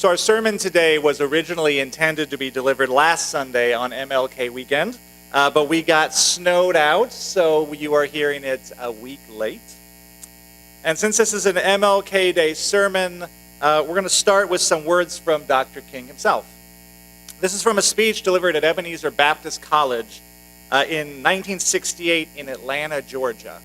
So our sermon today was originally intended to be delivered last Sunday on MLK weekend, but we got snowed out, so you are hearing it a week late. And since this is an MLK Day sermon, we're going to start with some words from Dr. King himself. This is from a speech delivered at Ebenezer Baptist College in 1968 in Atlanta, Georgia.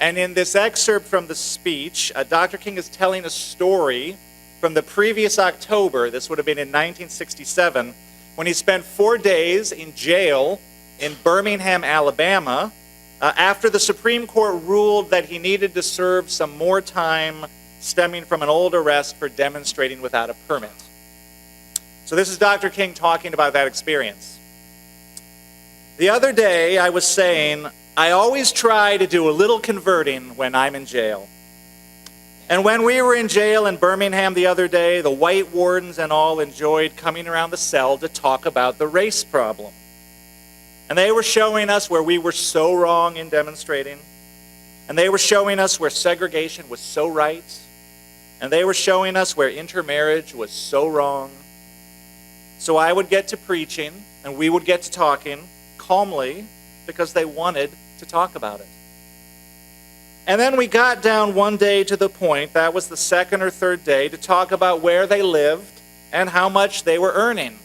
And in this excerpt from the speech, Dr. King is telling a story from the previous October. This would have been in 1967, when he spent 4 days in jail in Birmingham, Alabama, after the Supreme Court ruled that he needed to serve some more time stemming from an old arrest for demonstrating without a permit. So this is Dr. King talking about that experience. The other day I was saying, I always try to do a little converting when I'm in jail. And when we were in jail in Birmingham the other day, the white wardens and all enjoyed coming around the cell to talk about the race problem. And they were showing us where we were so wrong in demonstrating. And they were showing us where segregation was so right. And they were showing us where intermarriage was so wrong. So I would get to preaching, and we would get to talking calmly because they wanted to talk about it. And then we got down one day to the point, that was the second or third day, to talk about where they lived and how much they were earning.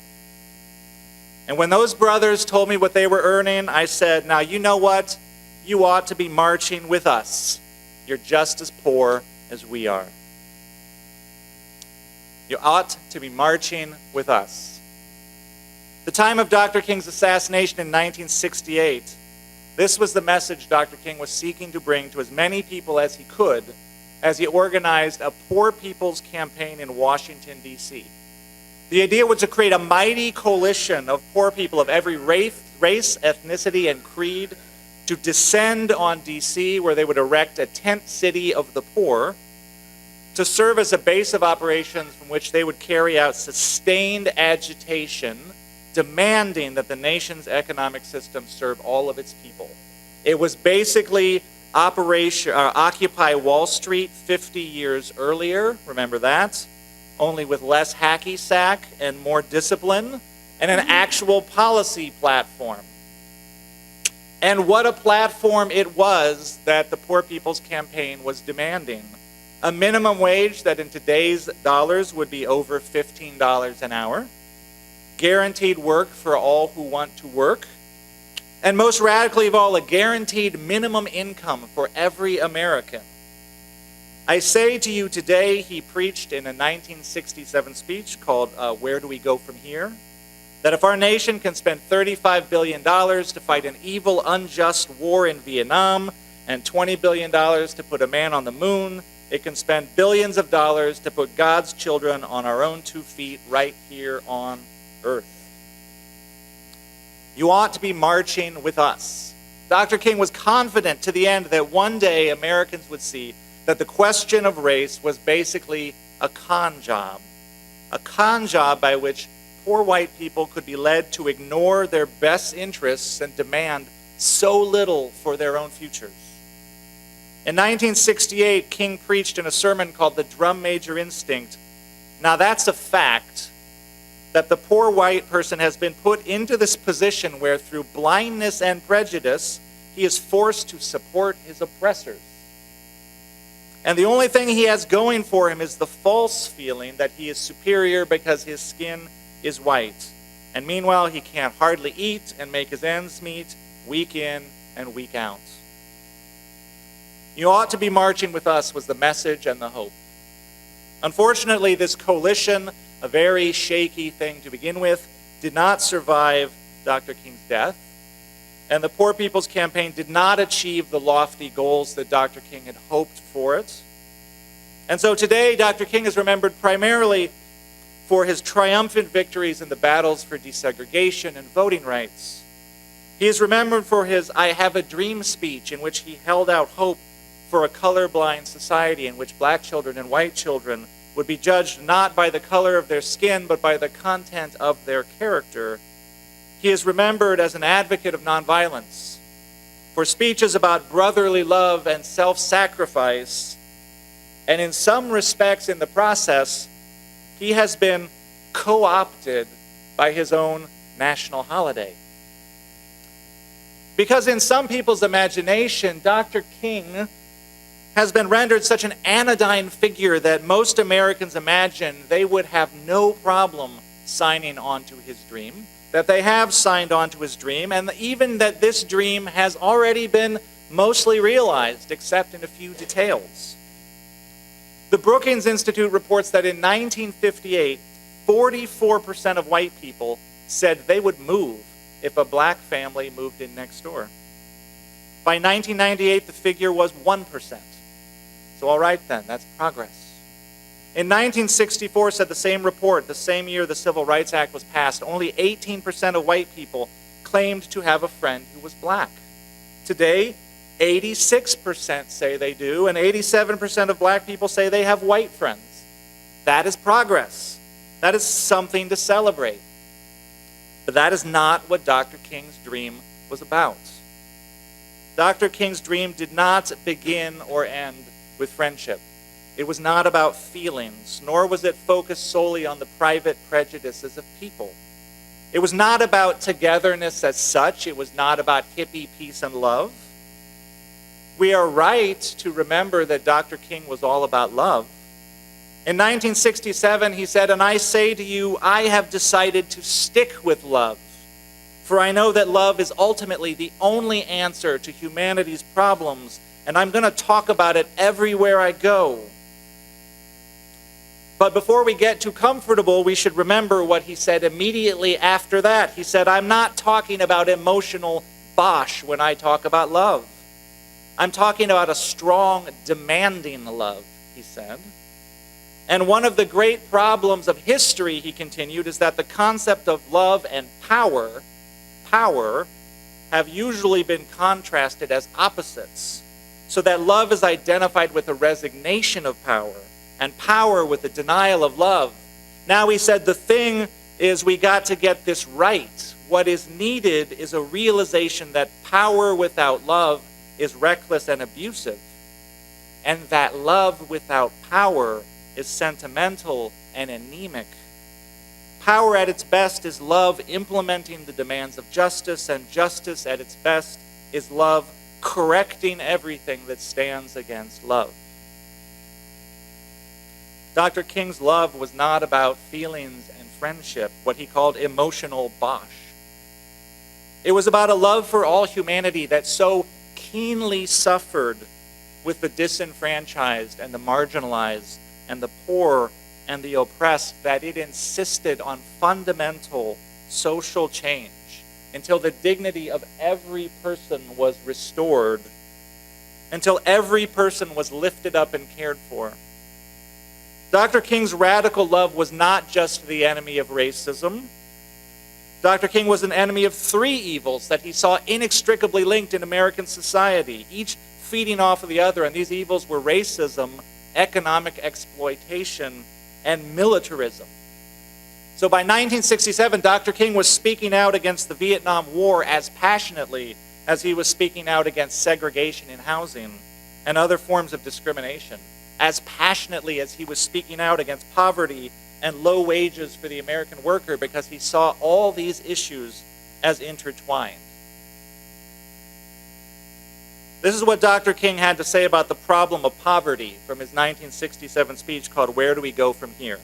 And when those brothers told me what they were earning, I said, now you know what? You ought to be marching with us. You're just as poor as we are. You ought to be marching with us. The time of Dr. King's assassination in 1968, this was the message Dr. King was seeking to bring to as many people as he could as he organized a poor people's campaign in Washington, D.C. The idea was to create a mighty coalition of poor people of every race, ethnicity, and creed to descend on D.C., where they would erect a tent city of the poor, to serve as a base of operations from which they would carry out sustained agitation demanding that the nation's economic system serve all of its people. It was basically Occupy Wall Street 50 years earlier, remember that? Only with less hacky sack and more discipline, and an actual policy platform. And what a platform it was that the Poor People's Campaign was demanding. A minimum wage that in today's dollars would be over $15 an hour. Guaranteed work for all who want to work, and most radically of all, a guaranteed minimum income for every American. I say to you today, he preached in a 1967 speech called Where Do We Go From Here? That if our nation can spend $35 billion to fight an evil, unjust war in Vietnam and $20 billion to put a man on the moon, it can spend billions of dollars to put God's children on our own 2 feet right here on earth. You ought to be marching with us. Dr. King was confident to the end that one day Americans would see that the question of race was basically a con job by which poor white people could be led to ignore their best interests and demand so little for their own futures. In 1968, King preached in a sermon called The Drum Major Instinct. Now that's a fact, that the poor white person has been put into this position where through blindness and prejudice, he is forced to support his oppressors. And the only thing he has going for him is the false feeling that he is superior because his skin is white. And meanwhile, he can't hardly eat and make his ends meet week in and week out. You ought to be marching with us was the message and the hope. Unfortunately, this coalition, a very shaky thing to begin with, did not survive Dr. King's death. And the Poor People's Campaign did not achieve the lofty goals that Dr. King had hoped for it. And so today, Dr. King is remembered primarily for his triumphant victories in the battles for desegregation and voting rights. He is remembered for his I Have a Dream speech, in which he held out hope for a colorblind society in which black children and white children would be judged not by the color of their skin, but by the content of their character. He is remembered as an advocate of nonviolence, for speeches about brotherly love and self-sacrifice, and in some respects in the process, He has been co-opted by his own national holiday. Because in some people's imagination, Dr. King has been rendered such an anodyne figure that most Americans imagine they would have no problem signing on to his dream, that they have signed on to his dream, and even that this dream has already been mostly realized, except in a few details. The Brookings Institute reports that in 1958, 44% of white people said they would move if a black family moved in next door. By 1998, the figure was 1%. So all right then, that's progress. In 1964, said the same report, the same year the Civil Rights Act was passed, only 18% of white people claimed to have a friend who was black. Today, 86% say they do, and 87% of black people say they have white friends. That is progress. That is something to celebrate. But that is not what Dr. King's dream was about. Dr. King's dream did not begin or end with friendship. It was not about feelings, nor was it focused solely on the private prejudices of people. It was not about togetherness as such. It was not about hippie peace and love. We are right to remember that Dr. King was all about love. In 1967, he said, "And I say to you, I have decided to stick with love. For I know that love is ultimately the only answer to humanity's problems, and I'm going to talk about it everywhere I go." But before we get too comfortable, we should remember what he said immediately after that. He said, "I'm not talking about emotional bosh when I talk about love. I'm talking about a strong, demanding love," he said. And one of the great problems of history, he continued, is that the concept of love and power have usually been contrasted as opposites, so that love is identified with a resignation of power, and power with the denial of love. Now, he said, the thing is we got to get this right. What is needed is a realization that power without love is reckless and abusive, and that love without power is sentimental and anemic. Power at its best is love implementing the demands of justice, and justice at its best is love correcting everything that stands against love. Dr. King's love was not about feelings and friendship, what he called emotional bosh. It was about a love for all humanity that so keenly suffered with the disenfranchised and the marginalized and the poor and the oppressed that it insisted on fundamental social change until the dignity of every person was restored, until every person was lifted up and cared for. Dr. King's radical love was not just the enemy of racism. Dr. King was an enemy of three evils that he saw inextricably linked in American society, each feeding off of the other, and these evils were racism, economic exploitation, and militarism. So by 1967, Dr. King was speaking out against the Vietnam War as passionately as he was speaking out against segregation in housing and other forms of discrimination, as passionately as he was speaking out against poverty and low wages for the American worker, because he saw all these issues as intertwined. This is what Dr. King had to say about the problem of poverty from his 1967 speech called "Where Do We Go From Here?"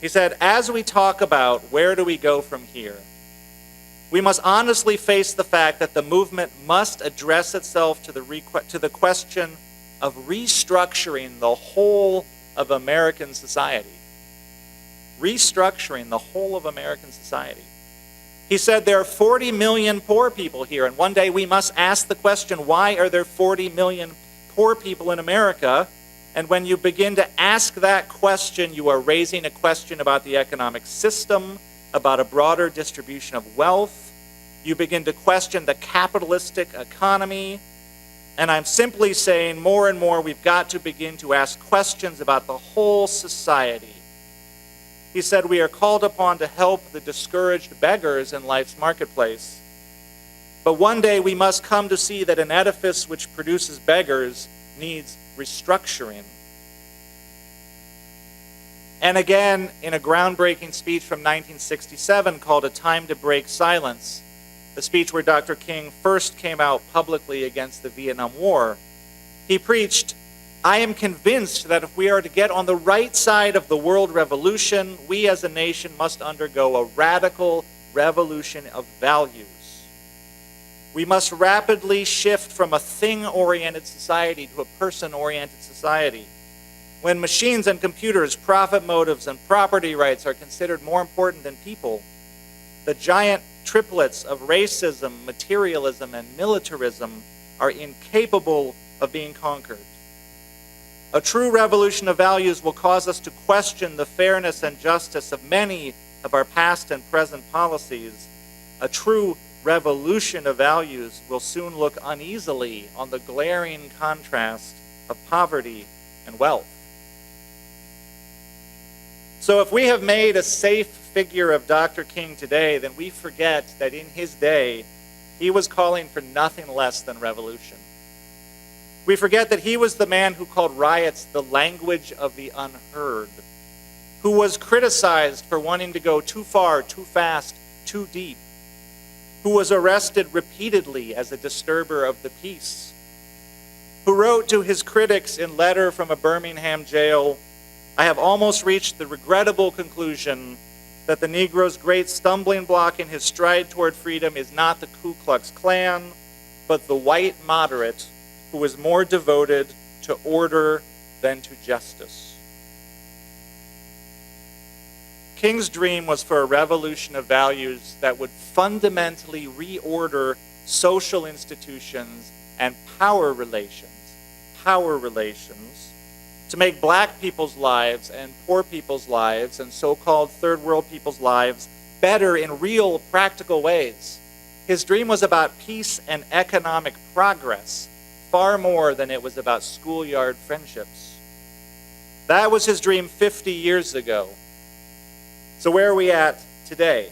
He said, "As we talk about where do we go from here, we must honestly face the fact that the movement must address itself to the question of restructuring the whole of American society." Restructuring the whole of American society. He said there are 40 million poor people here, and one day we must ask the question, why are there 40 million poor people in America? And when you begin to ask that question, you are raising a question about the economic system, about a broader distribution of wealth. You begin to question the capitalistic economy. And I'm simply saying more and more we've got to begin to ask questions about the whole society. He said we are called upon to help the discouraged beggars in life's marketplace. But one day we must come to see that an edifice which produces beggars needs restructuring. And again, in a groundbreaking speech from 1967 called A Time to Break Silence, the speech where Dr. King first came out publicly against the Vietnam War, he preached, "I am convinced that if we are to get on the right side of the world revolution, we as a nation must undergo a radical revolution of values. We must rapidly shift from a thing-oriented society to a person-oriented society. When machines and computers, profit motives, and property rights are considered more important than people, the giant triplets of racism, materialism, and militarism are incapable of being conquered. A true revolution of values will cause us to question the fairness and justice of many of our past and present policies. A true revolution of values will soon look uneasily on the glaring contrast of poverty and wealth." So if we have made a safe figure of Dr. King today, then we forget that in his day, he was calling for nothing less than revolution. We forget that he was the man who called riots the language of the unheard, who was criticized for wanting to go too far, too fast, too deep, who was arrested repeatedly as a disturber of the peace, who wrote to his critics in letter from a Birmingham jail, "I have almost reached the regrettable conclusion that the Negro's great stumbling block in his stride toward freedom is not the Ku Klux Klan, but the white moderate who is more devoted to order than to justice." King's dream was for a revolution of values that would fundamentally reorder social institutions and power relations to make black people's lives and poor people's lives and so-called third world people's lives better in real, practical ways. His dream was about peace and economic progress, far more than it was about schoolyard friendships. That was his dream 50 years ago. So where are we at today?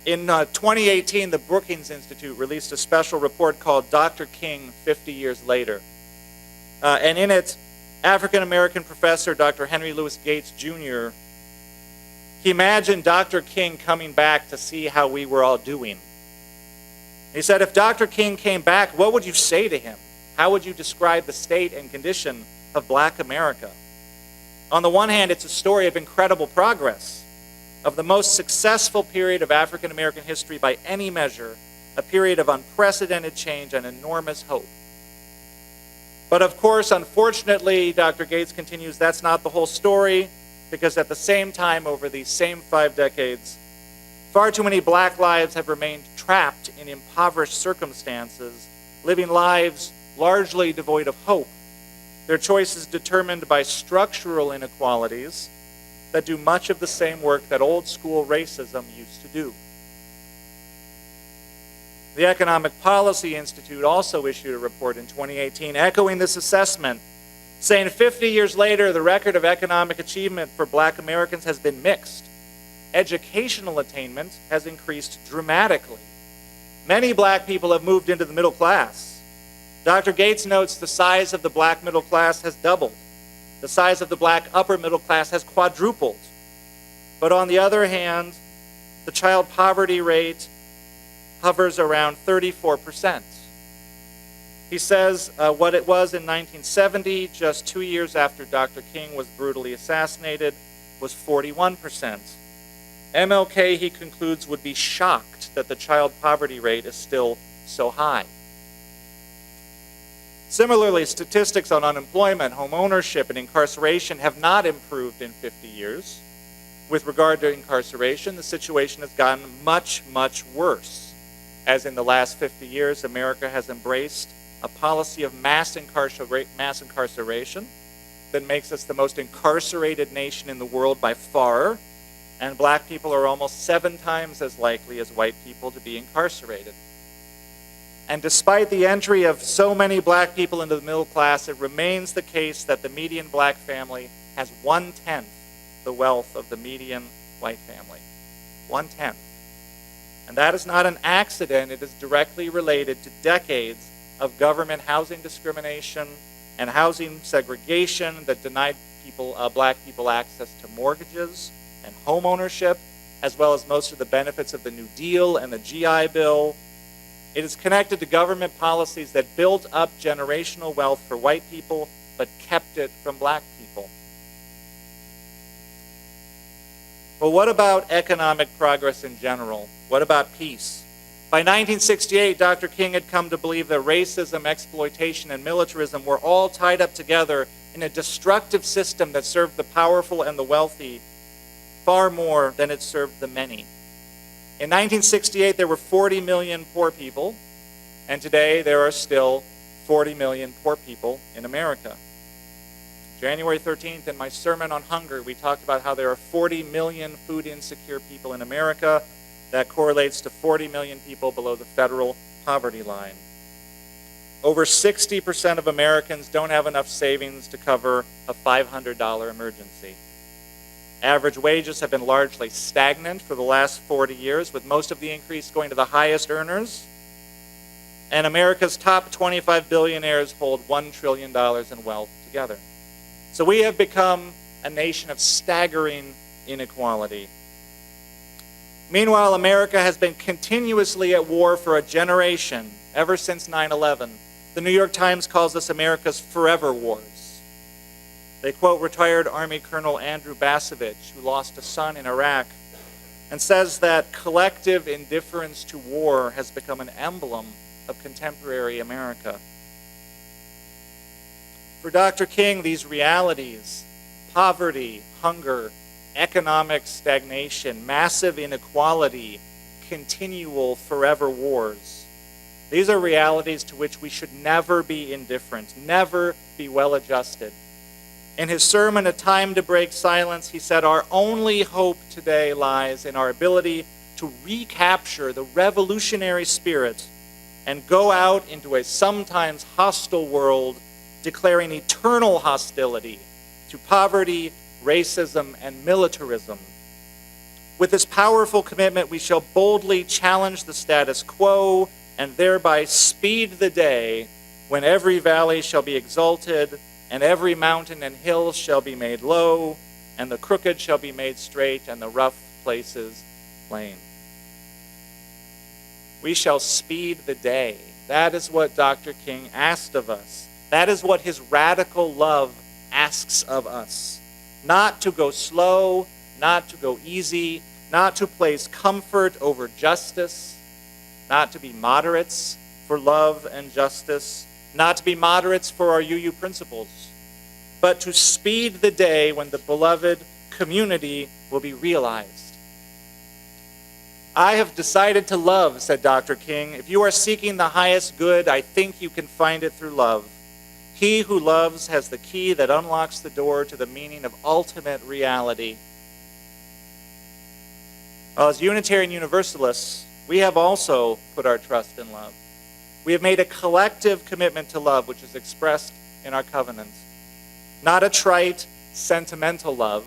In 2018, the Brookings Institute released a special report called Dr. King 50 Years Later. And in it, African-American professor Dr. Henry Louis Gates Jr., he imagined Dr. King coming back to see how we were all doing. He said, if Dr. King came back, what would you say to him? How would you describe the state and condition of black America? On the one hand, it's a story of incredible progress, of the most successful period of African American history by any measure, a period of unprecedented change and enormous hope. But of course, unfortunately, Dr. Gates continues, that's not the whole story, because at the same time, over these same 5 decades, far too many black lives have remained trapped in impoverished circumstances, living lives largely devoid of hope. Their choices determined by structural inequalities that do much of the same work that old school racism used to do. The Economic Policy Institute also issued a report in 2018 echoing this assessment, saying 50 years later, the record of economic achievement for black Americans has been mixed. Educational attainment has increased dramatically. Many black people have moved into the middle class. Dr. Gates notes the size of the black middle class has doubled. The size of the black upper middle class has quadrupled. But on the other hand, the child poverty rate hovers around 34%. He says what it was in 1970, just 2 years after Dr. King was brutally assassinated, was 41%. MLK, he concludes, would be shocked that the child poverty rate is still so high. Similarly, statistics on unemployment, home ownership, and incarceration have not improved in 50 years. With regard to incarceration, the situation has gotten much, much worse. As in the last 50 years, America has embraced a policy of mass incarceration that makes us the most incarcerated nation in the world by far, and black people are almost 7 times as likely as white people to be incarcerated. And despite the entry of so many black people into the middle class, it remains the case that the median black family has 1/10 the wealth of the median white family. 1/10. And that is not an accident. It is directly related to decades of government housing discrimination and housing segregation that denied black people access to mortgages and home ownership, as well as most of the benefits of the New Deal and the GI Bill. It is connected to government policies that built up generational wealth for white people, but kept it from black people. But what about economic progress in general? What about peace? By 1968, Dr. King had come to believe that racism, exploitation, and militarism were all tied up together in a destructive system that served the powerful and the wealthy far more than it served the many. In 1968, there were 40 million poor people, and today there are still 40 million poor people in America. January 13th, in my sermon on hunger, we talked about how there are 40 million food insecure people in America. That correlates to 40 million people below the federal poverty line. Over 60% of Americans don't have enough savings to cover a $500 emergency. Average wages have been largely stagnant for the last 40 years, with most of the increase going to the highest earners. And America's top 25 billionaires hold $1 trillion in wealth together. So we have become a nation of staggering inequality. Meanwhile, America has been continuously at war for a generation, ever since 9/11. The New York Times calls this America's forever wars. They quote retired Army Colonel Andrew Basovich, who lost a son in Iraq, and says that collective indifference to war has become an emblem of contemporary America. For Dr. King, these realities, poverty, hunger, economic stagnation, massive inequality, continual forever wars. These are realities to which we should never be indifferent, never be well-adjusted. In his sermon, A Time to Break Silence, he said, "Our only hope today lies in our ability to recapture the revolutionary spirit and go out into a sometimes hostile world, declaring eternal hostility to poverty, racism, and militarism. With this powerful commitment, we shall boldly challenge the status quo and thereby speed the day when every valley shall be exalted and every mountain and hill shall be made low and the crooked shall be made straight and the rough places plain." We shall speed the day. That is what Dr. King asked of us. That is what his radical love asks of us. Not to go slow, not to go easy, not to place comfort over justice, not to be moderates for love and justice, not to be moderates for our UU principles, but to speed the day when the beloved community will be realized. "I have decided to love," said Dr. King. "If you are seeking the highest good, I think you can find it through love. He who loves has the key that unlocks the door to the meaning of ultimate reality." Well, as Unitarian Universalists, we have also put our trust in love. We have made a collective commitment to love, which is expressed in our covenant. Not a trite, sentimental love,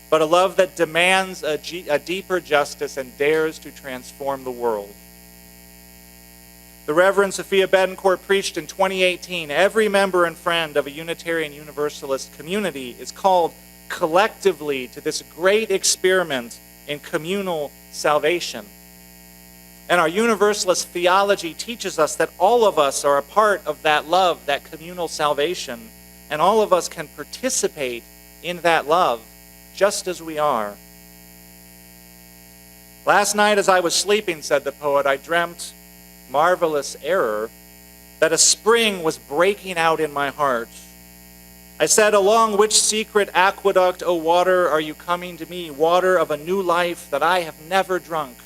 but a love that demands a deeper justice and dares to transform the world. The Reverend Sophia Betancourt preached in 2018, every member and friend of a Unitarian Universalist community is called collectively to this great experiment in communal salvation. And our Universalist theology teaches us that all of us are a part of that love, that communal salvation, and all of us can participate in that love just as we are. "Last night as I was sleeping," said the poet, "I dreamt, marvelous error, that a spring was breaking out in my heart. I said, along which secret aqueduct, O water, are you coming to me, water of a new life that I have never drunk?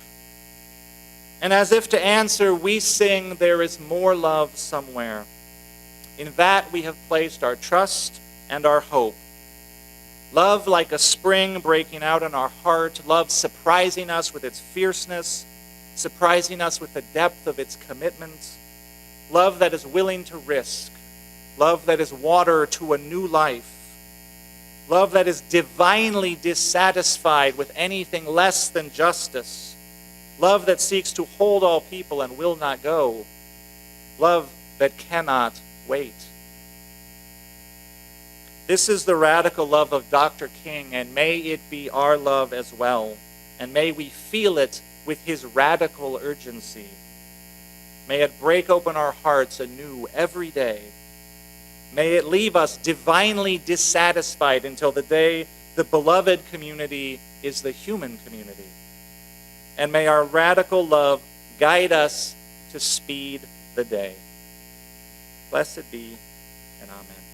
And as if to answer, we sing, there is more love somewhere. In that we have placed our trust and our hope. Love like a spring breaking out in our heart, love surprising us with its fierceness, surprising us with the depth of its commitment, love that is willing to risk, love that is water to a new life, love that is divinely dissatisfied with anything less than justice, love that seeks to hold all people and will not go, love that cannot wait." This is the radical love of Dr. King, and may it be our love as well. And may we feel it with his radical urgency. May it break open our hearts anew every day. May it leave us divinely dissatisfied until the day the beloved community is the human community. And may our radical love guide us to speed the day. Blessed be, and amen.